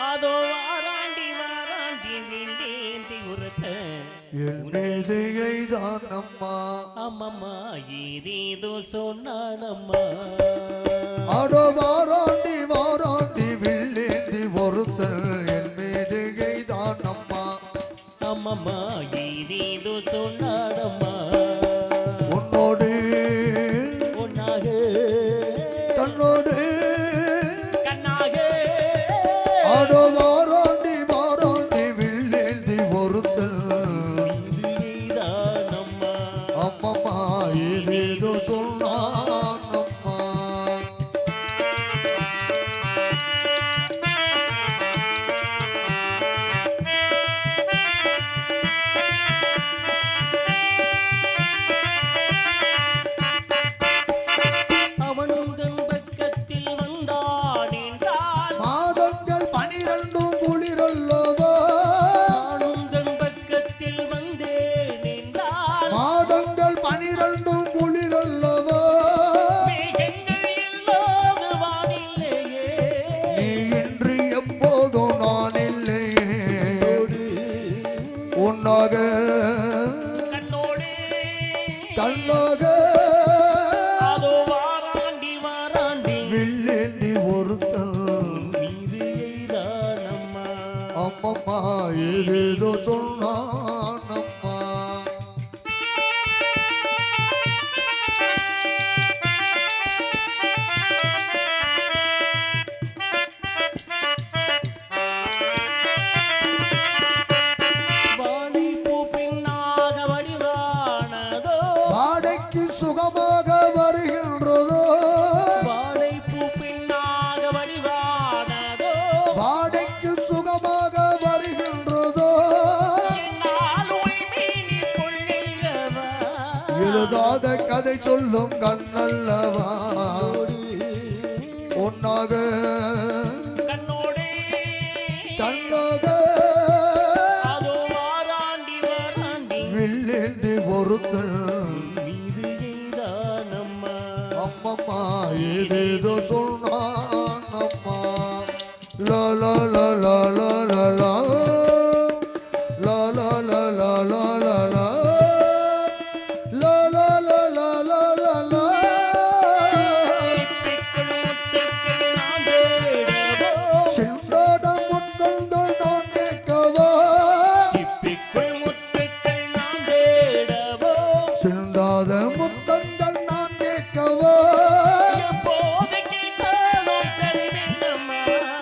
அதோ வாராண்டி வாராண்டி வீண்டேந்தி உரத்த என்னையை தான் அம்மா அம்மம்மா ஏதேதோ சொன்னானம்மா அடோ வாராண்டி வாராண்டி வில்லேந்தி ஒருத்தல் என்னையை தான் அம்மா அம்மம்மா ஏதேதோ சொன்னானம்மா உன்னோடு ஒன்னாக கண்ணோடு கண்ணாக அடோ வாராண்டி வாராண்டி வில்லேந்தி ஒருத்தல் இதுதானம்மா அம்மம்மா ஏதேதோ சொன்னான் அம்மா அவனும் தன் பக்கத்தில் வந்தான் என்றால் மாதங்கள் 12 குளிரல்லவா நானும் தன் பக்கத்தில் வந்தேன் என்றால் மாதங்கள் 12 குளிரல்லவா மேகங்கள் இல்லாத வானில்லையே நீ இன்று எப்போதும் நான் இல்லையே உன்னாக கண்ணோடு கண்ணாக அதோ வாராண்டி வாராண்டி வில்லேந்தி ஒருத்தல் மீது எய்தானம்மா அம்மம்மா ஏதேதோ சொன்னான் அம்மா வாழை பூ பின்னாக வடிவானதோ வாடைக்கு சுகமாக வருகின்றதோ வாழை பூ பின்னாக வடிவானதோ வாடைக்கு சுகமாக வருகின்றதோ என்னால் உள்மீனில் கொள்ளையவா எழுதாத கதை சொல்லும் கண்ணல்லவா ஒன்னாக கண்ணோடு கண்ணாக அதோ வாராண்டி வாராண்டி வில்லேந்தி ஒருத்தல் மீது எய்தானம்மா அம்மம்மா ஏதேதோ சொன்னான் அம்மா லா லா லா லா